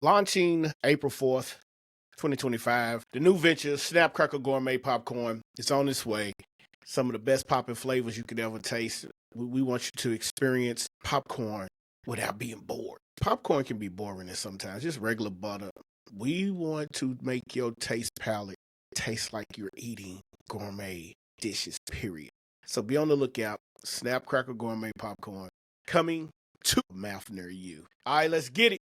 Launching April 4th, 2025, the new venture, Snapcracker Gourmet Popcorn, is on its way. Some of the best popping flavors you could ever taste. We want you to experience popcorn without being bored. Popcorn can be boring sometimes, just regular butter. We want to make your taste palette taste like you're eating gourmet dishes, period. So be on the lookout. Snapcracker Gourmet Popcorn coming to a mouth near you. All right, let's get it.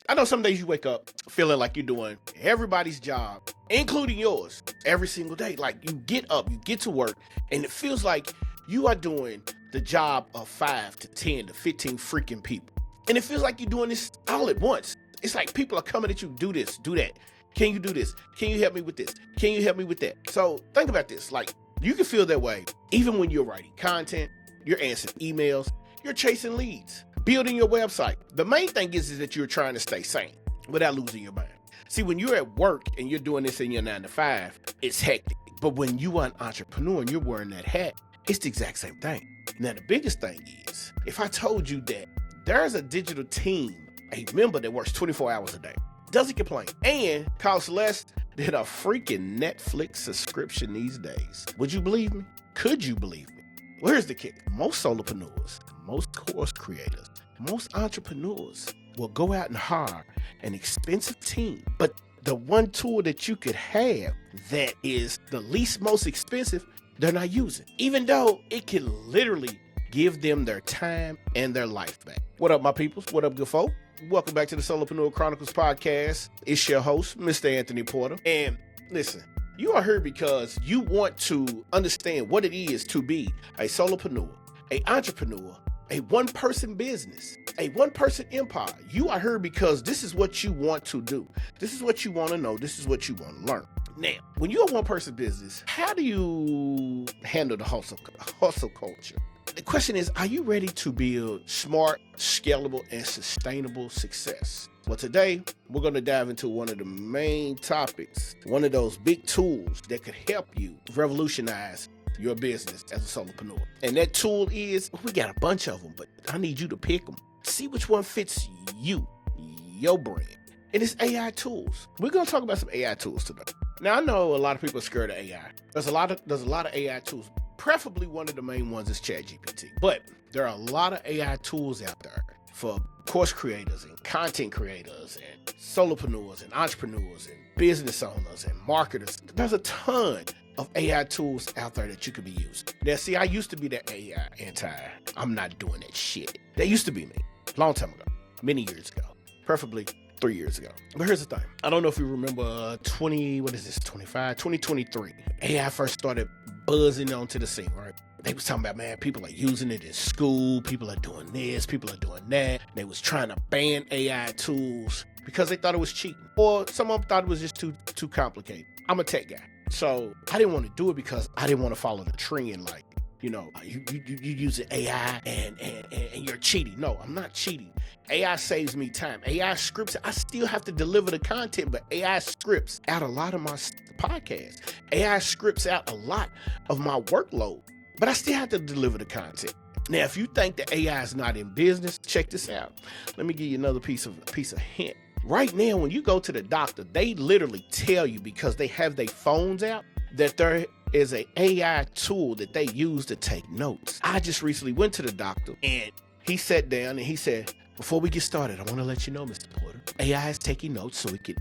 I know some days you wake up feeling like you're doing everybody's job, including yours, every single day. Like you get up, you get to work, and it feels like you are doing the job of 5 to 10 to 15 freaking people. And it feels like you're doing this all at once. It's like people are coming at you, do this, do that. Can you do this? Can you help me with this? Can you help me with that? So think about this. Like you can feel that way even when you're writing content, you're answering emails, you're chasing leads, building your website. The main thing is that you're trying to stay sane without losing your mind. See, when you're at work and you're doing this in your 9 to 5, it's hectic. But when you are an entrepreneur and you're wearing that hat, it's the exact same thing. Now, the biggest thing is, if I told you that there's a digital team, a member that works 24 hours a day, doesn't complain, and costs less than a freaking Netflix subscription these days, would you believe me? Could you believe me? Well, here's the kick. Most solopreneurs, most course creators, most entrepreneurs will go out and hire an expensive team. But the one tool that you could have that is the least most expensive, they're not using, even though it can literally give them their time and their life back. What up, my peoples? What up, good folk? Welcome back to the Solopreneur Chronicles podcast. It's your host, Mr. Anthony Porter. And listen, you are here because you want to understand what it is to be a solopreneur, an entrepreneur, a one-person business, a one-person empire. You are here because this is what you want to do. This is what you want to know. This is what you want to learn. Now, when you're a one-person business, how do you handle the hustle culture? The question is, are you ready to build smart, scalable, and sustainable success? Well, today, we're going to dive into one of the main topics, one of those big tools that could help you revolutionize your business as a solopreneur. And that tool is, we got a bunch of them, but I need you to pick them. See which one fits you, your brand. And it's AI tools. We're going to talk about some AI tools today. Now, I know a lot of people are scared of AI. There's a lot of AI tools. Preferably one of the main ones is ChatGPT. But there are a lot of AI tools out there for course creators and content creators and solopreneurs and entrepreneurs and business owners and marketers. There's a ton of AI tools out there that you could be using. Now, see, I used to be that AI I'm not doing that shit. That used to be me. Long time ago. Many years ago. Preferably 3 years ago. But here's the thing. I don't know if you remember 2023. AI first started buzzing onto the scene, right? They was talking about, man, people are using it in school. People are doing this. People are doing that. They was trying to ban AI tools because they thought it was cheating. Or some of them thought it was just too complicated. I'm a tech guy. So I didn't want to do it because I didn't want to follow the trend. Like, you using AI and you're cheating. No, I'm not cheating. AI saves me time. AI scripts. I still have to deliver the content, but AI scripts out a lot of my podcasts. AI scripts out a lot of my workload, but I still have to deliver the content. Now, if you think that AI is not in business, check this out. Let me give you another piece of hint. Right now, when you go to the doctor, they literally tell you, because they have their phones out, that there is an AI tool that they use to take notes. I just recently went to the doctor and he sat down and he said, before we get started, I want to let you know, Mr. Porter, AI is taking notes so we can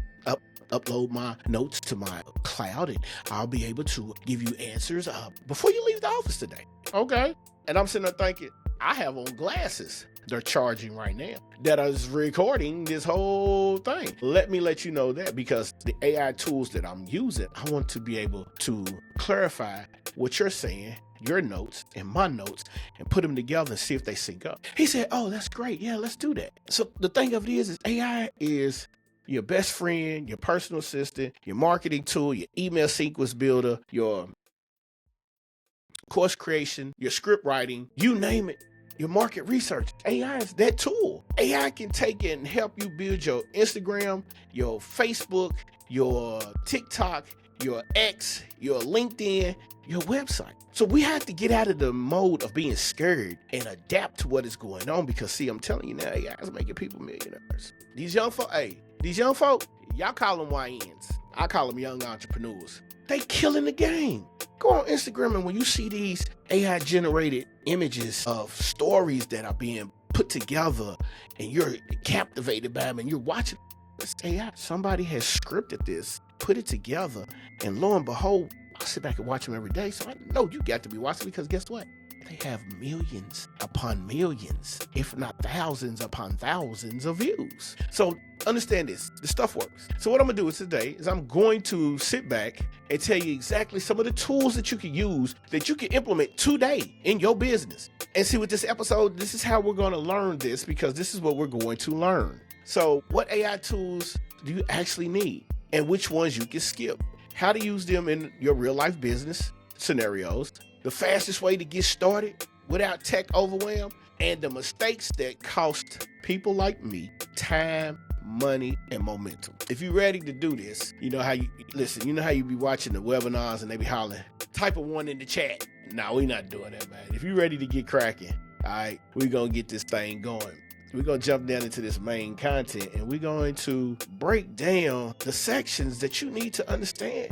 upload my notes to my cloud and I'll be able to give you answers before you leave the office today. Okay. And I'm sitting there thinking, I have on glasses they're charging right now that is recording this whole thing. Let me let you know that, because the AI tools that I'm using, I want to be able to clarify what you're saying, your notes and my notes, and put them together and see if they sync up. He said, oh, that's great. Yeah, let's do that. So the thing of it is AI is your best friend, your personal assistant, your marketing tool, your email sequence builder, your course creation, your script writing, you name it. your market research. AI is that tool. AI can take and help you build your Instagram, your Facebook, your TikTok, your X, your LinkedIn, your website. So we have to get out of the mode of being scared and adapt to what is going on, because see, I'm telling you now, AI is making people millionaires. These young folk, y'all call them YNs. I call them young entrepreneurs. They killing the game. Go on Instagram, and when you see these AI generated images of stories that are being put together and you're captivated by them and you're watching, it's AI. Somebody has scripted this, put it together, and lo and behold, I sit back and watch them every day. So I know you got to be watching, because guess what? They have millions upon millions, if not thousands upon thousands of views. So understand this, the stuff works. So what I'm gonna do today is I'm going to sit back and tell you exactly some of the tools that you can use, that you can implement today in your business. And see, with this episode, this is how we're gonna learn this, because this is what we're going to learn. So what AI tools do you actually need, and which ones you can skip? How to use them in your real life business scenarios, the fastest way to get started without tech overwhelm, and the mistakes that cost people like me time, money, and momentum. If you're ready to do this, you know how you be watching the webinars and they be hollering, type of one in the chat. No, we're not doing that, man. If you're ready to get cracking, all right, we're going to get this thing going. We're going to jump down into this main content, and we're going to break down the sections that you need to understand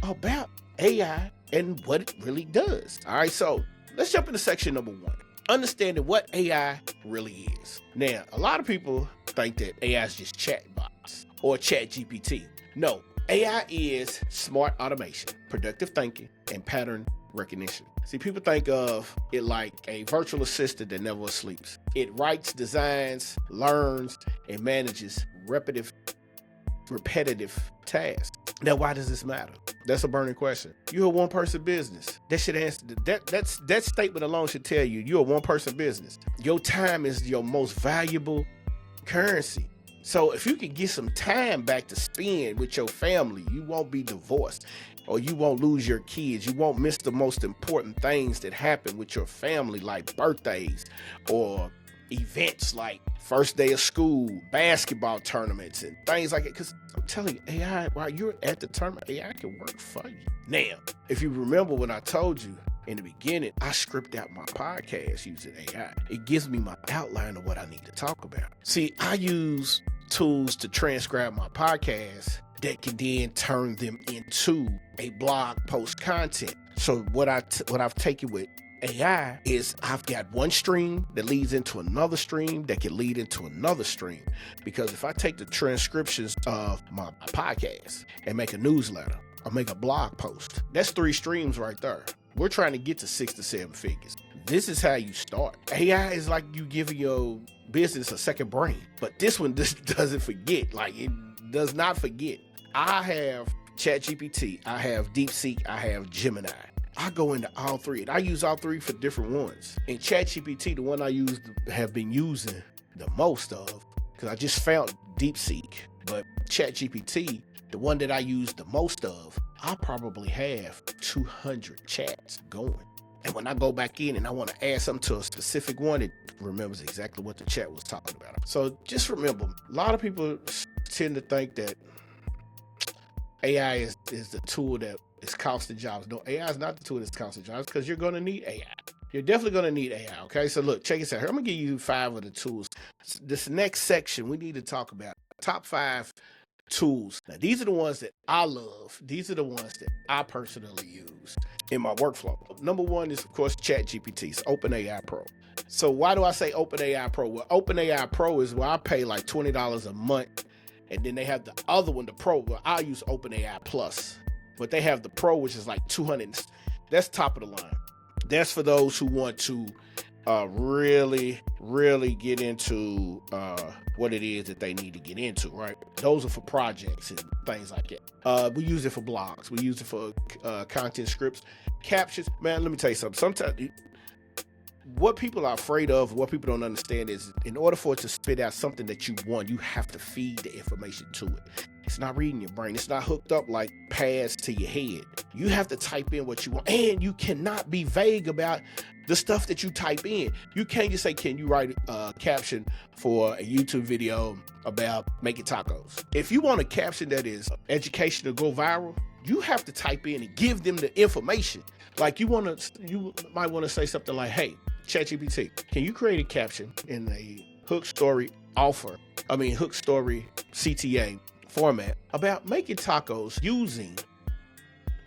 about AI and what it really does. All right, so let's jump into section number 1. Understanding what AI really is. Now, a lot of people think that AI is just chatbots or chat GPT. No, AI is smart automation, productive thinking, and pattern recognition. See, people think of it like a virtual assistant that never sleeps. It writes, designs, learns, and manages repetitive tasks. Now, why does this matter? That's a burning question. You're a one-person business. That should answer that statement alone should tell you you're a one-person business. Your time is your most valuable currency. So if you can get some time back to spend with your family, you won't be divorced, or you won't lose your kids. You won't miss the most important things that happen with your family, like birthdays or events like first day of school, basketball tournaments, and things like that. Because I'm telling you, AI, while you're at the tournament, AI can work for you. Now, if you remember when I told you in the beginning, I script out my podcast using AI. It gives me my outline of what I need to talk about. See, I use tools to transcribe my podcast that can then turn them into a blog post content. So what I've taken with AI is I've got one stream that leads into another stream that can lead into another stream. Because if I take the transcriptions of my podcast and make a newsletter or make a blog post, that's 3 streams right there. We're trying to get to 6 to 7 figures. This is how you start. AI is like you giving your business a second brain, but this one just doesn't forget. Like, it does not forget. I have ChatGPT, I have DeepSeek, I have Gemini. I go into all 3, and I use all 3 for different ones. And ChatGPT, the one I have been using the most of, because I just found DeepSeek, but ChatGPT, the one that I use the most of, I probably have 200 chats going. And when I go back in and I want to add something to a specific one, it remembers exactly what the chat was talking about. So just remember, a lot of people tend to think that AI is the tool that is costing jobs. No, AI is not the tool that's costing jobs, because you're going to need AI. You're definitely going to need AI, okay? So look, check this out here. I'm going to give you 5 of the tools. This next section, we need to talk about top 5 tools. Now, these are the ones that I love. These are the ones that I personally use in my workflow. Number 1 is, of course, ChatGPT. It's OpenAI Pro. So why do I say OpenAI Pro? Well, OpenAI Pro is where I pay like $20 a month. And then they have the other one, the Pro, where I use OpenAI Plus. But they have the Pro, which is like $200. That's top of the line. That's for those who want to really, really get into what it is that they need to get into, right? Those are for projects and things like that. We use it for blogs. We use it for content scripts, captions. Man, let me tell you something. Sometimes what people are afraid of, what people don't understand is, in order for it to spit out something that you want, you have to feed the information to it. It's not reading your brain. It's not hooked up like pads to your head. You have to type in what you want, and you cannot be vague about the stuff that you type in. You can't just say, can you write a caption for a YouTube video about making tacos? If you want a caption that is educational, go viral, you have to type in and give them the information. Like you might want to say something like, hey, ChatGPT, can you create a caption in a hook story CTA format about making tacos using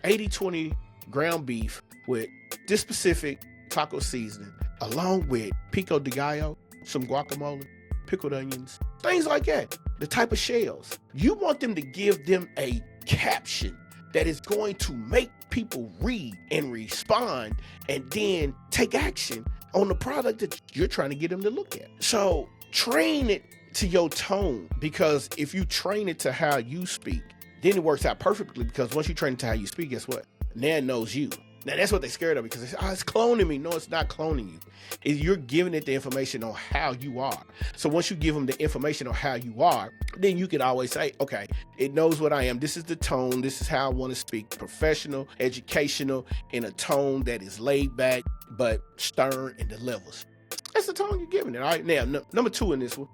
80-20 ground beef with this specific taco seasoning, along with pico de gallo, some guacamole, pickled onions, things like that. The type of shells. You want them to give them a caption that is going to make people read and respond and then take action on the product that you're trying to get them to look at. So train it to your tone, because if you train it to how you speak, then it works out perfectly, because once you train it to how you speak, guess what? Now it knows you. Now that's what they're scared of, because it's cloning me. No, it's not cloning you. You're giving it the information on how you are. So once you give them the information on how you are, then you can always say, okay, it knows what I am. This is the tone. This is how I want to speak. Professional, educational, in a tone that is laid back, but stern and delivers. That's the tone you're giving it. All right. Now, number 2 in this one,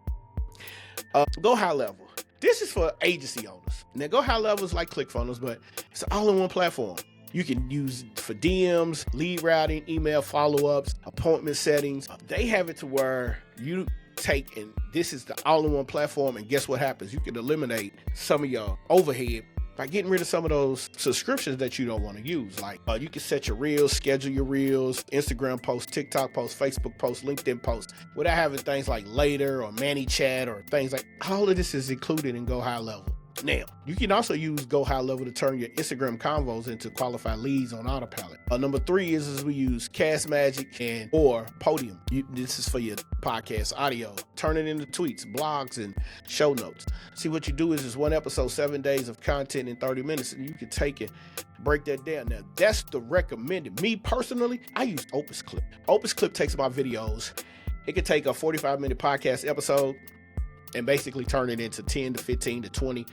go high level. This is for agency owners. Now, go high level is like ClickFunnels, but it's an all-in-one platform. You can use it for DMs, lead routing, email follow-ups, appointment settings. They have it to where you take, and this is the all-in-one platform, and guess what happens? You can eliminate some of your overhead by getting rid of some of those subscriptions that you don't want to use. Like you can set your reels, schedule your reels, Instagram posts, TikTok posts, Facebook posts, LinkedIn posts, without having things like Later or ManyChat or things like. All of this is included in Go High Level. Now, you can also use Go High Level to turn your Instagram convos into qualified leads on autopilot. Number 3 is we use Cast Magic or Podium. This is for your podcast audio. Turn it into tweets, blogs, and show notes. See, what you do is one episode, 7 days of content in 30 minutes, and you can take it, break that down. Now, that's the recommended. Me personally, I use Opus Clip. Opus Clip takes my videos. It could take a 45-minute podcast episode and basically turn it into 10 to 15 to 20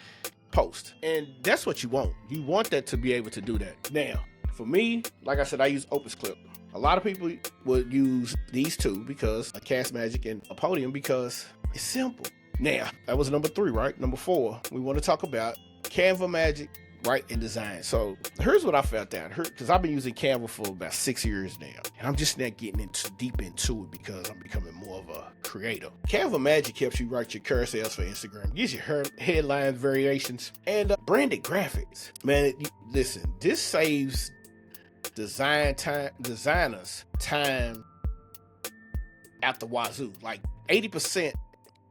posts. And that's what you want. You want that to be able to do that. Now, for me, like I said, I use Opus Clip. A lot of people would use these two, because a Cast Magic and a Podium, because it's simple. Now, that was number 3, right? Number 4, we want to talk about Canva Magic, right, and design. So here's what I found out, because I've been using Canva for about 6 years now, and I'm just not getting deep into it because I'm becoming more of a creator. Canva Magic helps you write your carousels for Instagram, gives you headline variations, and branded graphics. Man, listen, this saves designers time out the wazoo. Like 80%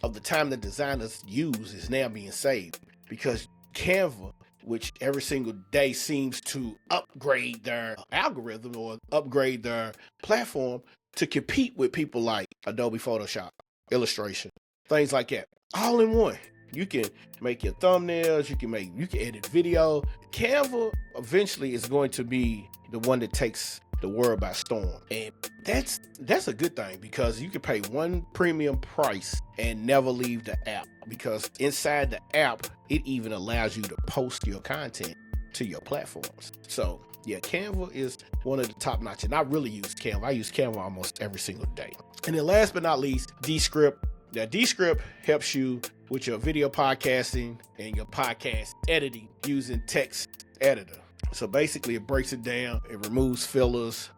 of the time the designers use is now being saved, because Canva, which every single day seems to upgrade their algorithm or upgrade their platform to compete with people like Adobe Photoshop, Illustration, things like that. All in one. You can make your thumbnails, you can edit video. Canva eventually is going to be the one that takes the world by storm. And that's a good thing, because you can pay one premium price and never leave the app, because inside the app, it even allows you to post your content to your platforms. So yeah, Canva is one of the top notch, and I really use Canva. I use Canva almost every single day. And then last but not least, Descript. Now, Descript helps you with your video podcasting and your podcast editing using text editor. So basically, it breaks it down. It removes fillers.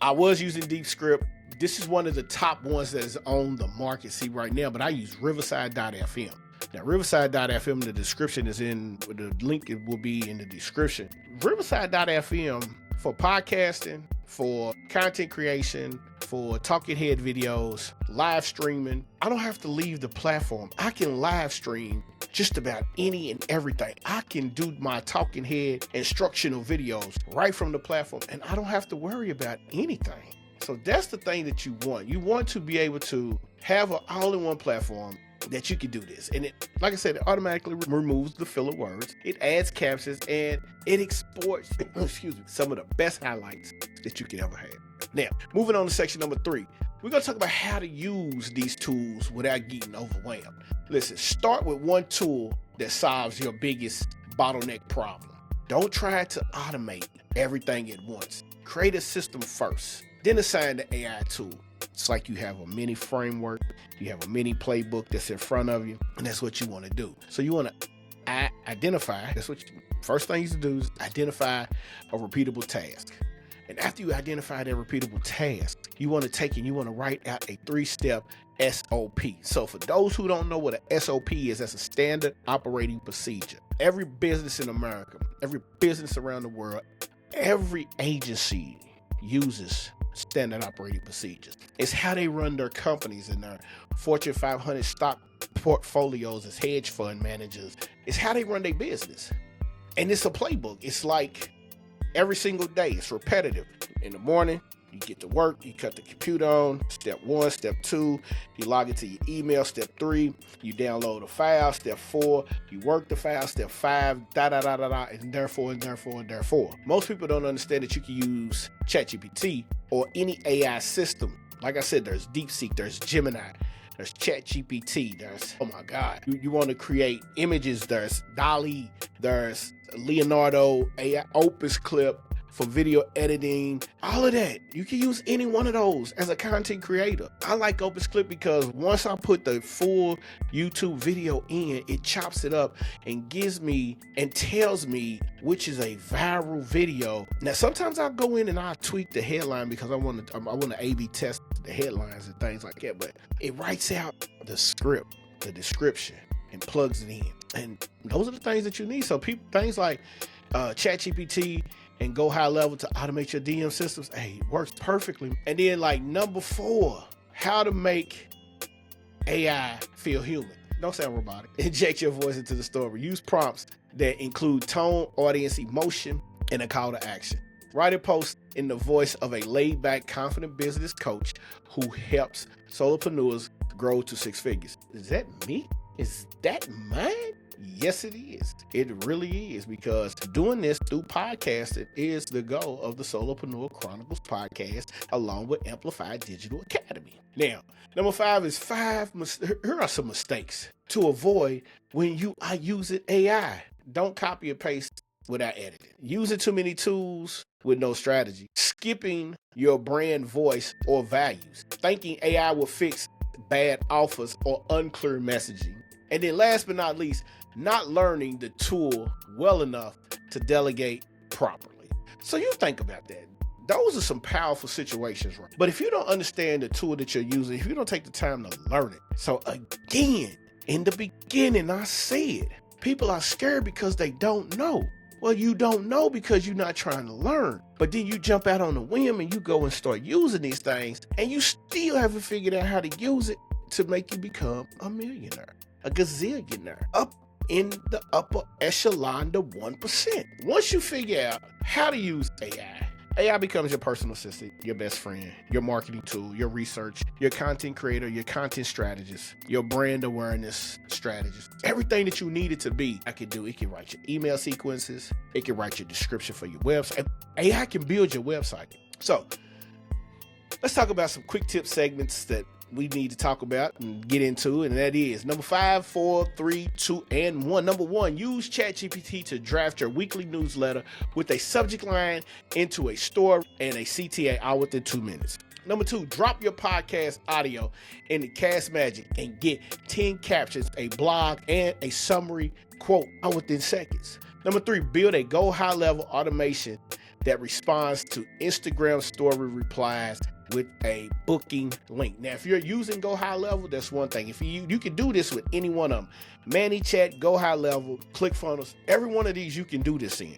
I was using Descript. This is one of the top ones that is on the market right now, but I use Riverside.fm. Now, Riverside.fm, the description is the link will be in the description. Riverside.fm for podcasting, for content creation, for talking head videos, live streaming. I don't have to leave the platform. I can live stream just about any and everything. I can do my talking head instructional videos right from the platform, and I don't have to worry about anything. So that's the thing that you want. You want to be able to have an all-in-one platform that you can do this. And it, like I said, it automatically removes the filler words. It adds captions, and it exports, some of the best highlights that you can ever have. Now, moving on to section number 3, we're going to talk about how to use these tools without getting overwhelmed. Listen, start with one tool that solves your biggest bottleneck problem. Don't try to automate everything at once. Create a system first. Then assign the AI tool. It's like you have a mini framework, you have a mini playbook that's in front of you, and that's what you want to do. So you want to identify, first thing you to do is identify a repeatable task. And after you identify that repeatable task, you want to take and you want to write out a 3-step SOP. So for those who don't know what an SOP is, that's a standard operating procedure. Every business in America, every business around the world, every agency uses standard operating procedures. It's how they run their companies and their Fortune 500 stock portfolios as hedge fund managers. It's how they run their business. And it's a playbook. It's like every single day, it's repetitive. In the morning, you get to work, you cut the computer on, step 1, step 2, you log into your email, step 3, you download a file, step 4, you work the file, step 5, and therefore. Most people don't understand that you can use ChatGPT or any AI system. Like I said, there's DeepSeek, there's Gemini, there's ChatGPT, there's, oh my God, you want to create images, there's DALL-E, there's Leonardo, AI, Opus Clip for video editing, all of that. You can use any one of those as a content creator. I like Opus Clip because once I put the full YouTube video in, it chops it up and gives me and tells me which is a viral video. Now, sometimes I'll go in and I'll tweak the headline because I want to A/B test the headlines and things like that. But it writes out the script, the description, and plugs it in. And those are the things that you need. So things like ChatGPT and Go High Level to automate your DM systems, it works perfectly. And then like number 4, how to make AI feel human. Don't sound robotic. Inject your voice into the story. Use prompts that include tone, audience, emotion, and a call to action. Write a post in the voice of a laid-back, confident business coach who helps solopreneurs grow to 6 figures. Is that me? Is that mine? Yes, it is. It really is, because doing this through podcasting is the goal of the Solopreneur Chronicles podcast, along with Amplify Digital Academy. Now, number 5 is here are some mistakes to avoid when you are using AI. Don't copy and paste without editing. Using too many tools with no strategy. Skipping your brand voice or values. Thinking AI will fix bad offers or unclear messaging. And then last but not least, not learning the tool well enough to delegate properly. So you think about that. Those are some powerful situations, right? But if you don't understand the tool that you're using, if you don't take the time to learn it. So again, in the beginning, I said, people are scared because they don't know. Well, you don't know because you're not trying to learn. But then you jump out on a whim and you go and start using these things, and you still haven't figured out how to use it to make you become a millionaire, a gazillionaire, up in the upper echelon, the 1%. Once you figure out how to use AI becomes your personal assistant, your best friend, your marketing tool, your research, your content creator, your content strategist, your brand awareness strategist. Everything that you need it to be, I can do. It can write your email sequences. It can write your description for your website. AI can build your website. So let's talk about some quick tip segments that we need to talk about and get into, and that is number 5, 4, 3, 2, and 1. Number 1, use ChatGPT to draft your weekly newsletter with a subject line into a story and a CTA all within 2 minutes. Number 2, drop your podcast audio into Cast Magic and get 10 captions, a blog, and a summary quote all within seconds. Number 3, build a Go High Level automation that responds to Instagram story replies with a booking link. Now, if you're using Go High Level, that's one thing. If you can do this with any one of them. ManyChat, Go High Level, ClickFunnels, every one of these you can do this in.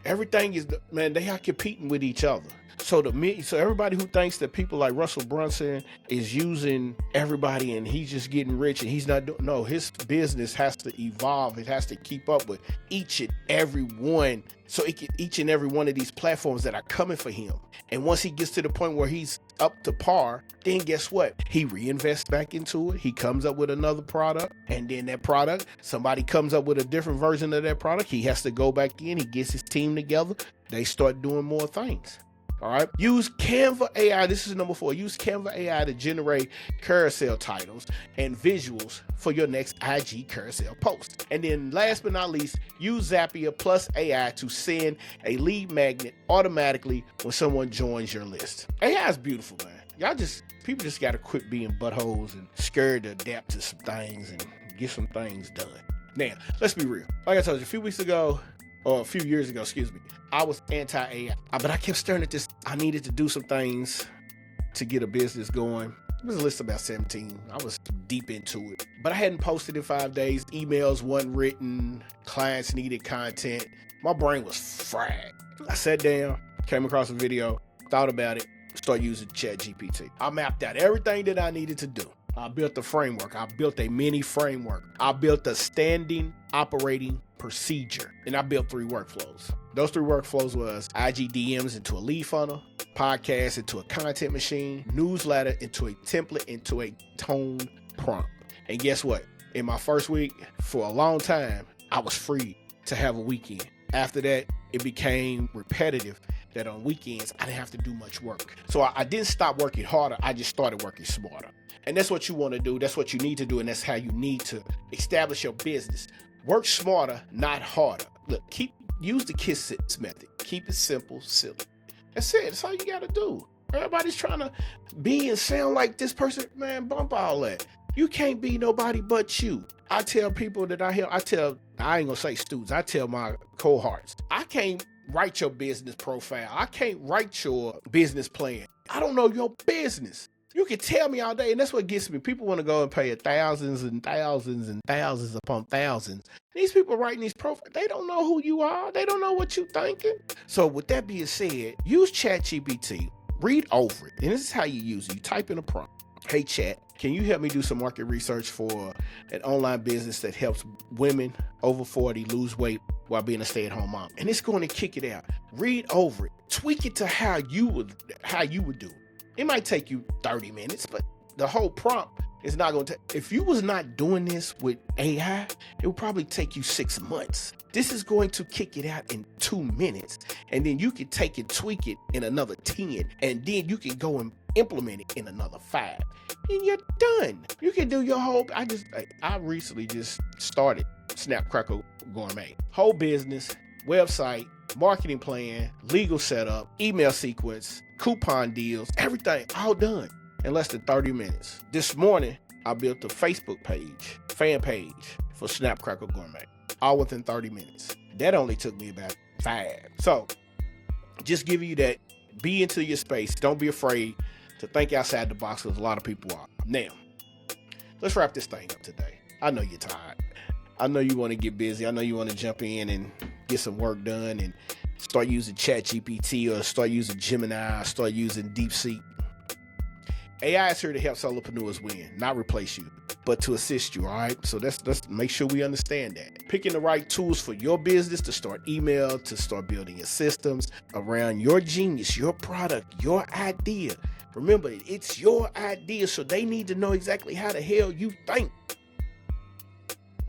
Everything is, man, they are competing with each other. So everybody who thinks that people like Russell Brunson is using everybody and he's just getting rich and he's not doing, no, his business has to evolve. It has to keep up with each and every one. So each and every one of these platforms that are coming for him. And once he gets to the point where he's up to par, then guess what? He reinvests back into it. He comes up with another product, and then that product, somebody comes up with a different version of that product. He has to go back in. He gets his team together. They start doing more things. All right. Use Canva AI. This is number 4. Use Canva AI to generate carousel titles and visuals for your next IG carousel post. And then last but not least, use Zapier plus AI to send a lead magnet automatically when someone joins your list. AI is beautiful, man. People just got to quit being buttholes and scared to adapt to some things and get some things done. Now, let's be real. Like I told you, a few years ago, I was anti-AI, but I kept staring at this. I needed to do some things to get a business going. It was a list of about 17. I was deep into it, but I hadn't posted in 5 days. Emails wasn't written. Clients needed content. My brain was fried. I sat down, came across a video, thought about it, started using ChatGPT. I mapped out everything that I needed to do. I built a framework. I built a mini framework. I built a standing operating procedure, and I built 3 workflows. Those 3 workflows was IG DMs into a lead funnel, podcast into a content machine, newsletter into a template, into a tone prompt. And guess what? In my first week, for a long time, I was free to have a weekend. After that, it became repetitive that on weekends, I didn't have to do much work. So I didn't stop working harder. I just started working smarter. And that's what you want to do. That's what you need to do. And that's how you need to establish your business. Work smarter, not harder. Look, use the KISS method. Keep it simple, silly. That's it. That's all you got to do. Everybody's trying to be and sound like this person. Man, bump all that. You can't be nobody but you. I tell people that I ain't going to say students. I tell my cohorts, I can't write your business profile. I can't write your business plan. I don't know your business. You can tell me all day, and that's what gets me. People want to go and pay thousands and thousands and thousands upon thousands. These people writing these profiles, they don't know who you are. They don't know what you're thinking. So with that being said, use ChatGPT, read over it, and this is how you use it. You type in a prompt. Hey, Chat, can you help me do some market research for an online business that helps women over 40 lose weight while being a stay-at-home mom? And it's going to kick it out. Read over it. Tweak it to how you would do it. It might take you 30 minutes, but the whole prompt is not going to take. If you was not doing this with AI, it would probably take you 6 months. This is going to kick it out in 2 minutes. And then you can take and tweak it in another 10. And then you can go and implement it in another 5. And you're done. You can do your whole. I recently just started Snapcracker Gourmet. Whole business, website, marketing plan, legal setup, email sequence, coupon deals, everything all done in less than 30 minutes. This morning, I built a Facebook page, fan page for Snapcracker Gourmet, all within 30 minutes. That only took me about 5. So just giving you that, be into your space. Don't be afraid to think outside the box, because a lot of people are. Now, let's wrap this thing up today. I know you're tired. I know you want to get busy. I know you want to jump in and get some work done and start using ChatGPT or start using Gemini, or start using DeepSeek. AI is here to help solopreneurs win, not replace you, but to assist you, all right? So let's make sure we understand that. Picking the right tools for your business to start email, to start building your systems around your genius, your product, your idea. Remember, it's your idea, so they need to know exactly how the hell you think.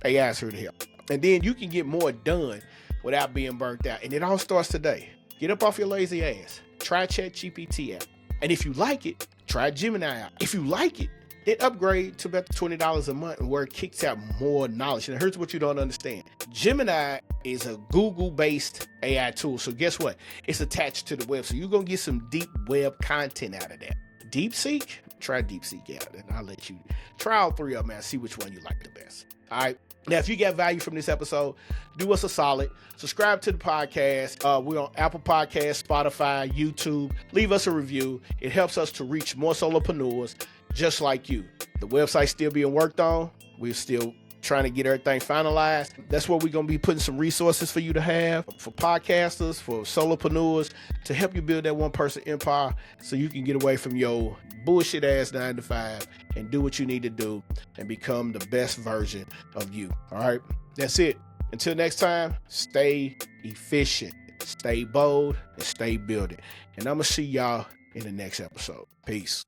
AI is here to help. And then you can get more done without being burnt out. And it all starts today. Get up off your lazy ass. Try ChatGPT out. And if you like it, try Gemini out. If you like it, then upgrade to about $20 a month, where it kicks out more knowledge. And here's what you don't understand. Gemini is a Google-based AI tool. So guess what? It's attached to the web. So you're going to get some deep web content out of that. DeepSeek? Try DeepSeek out. And I'll let you try all 3 of them and see which one you like the best. All right. Now, if you got value from this episode, do us a solid. Subscribe to the podcast. We're on Apple Podcasts, Spotify, YouTube. Leave us a review. It helps us to reach more solopreneurs just like you. The website's still being worked on. We're still trying to get everything finalized. That's where we're going to be putting some resources for you to have, for podcasters, for solopreneurs, to help you build that one-person empire so you can get away from your bullshit-ass 9-to-5 and do what you need to do and become the best version of you. All right? That's it. Until next time, stay efficient, stay bold, and stay building. And I'm going to see y'all in the next episode. Peace.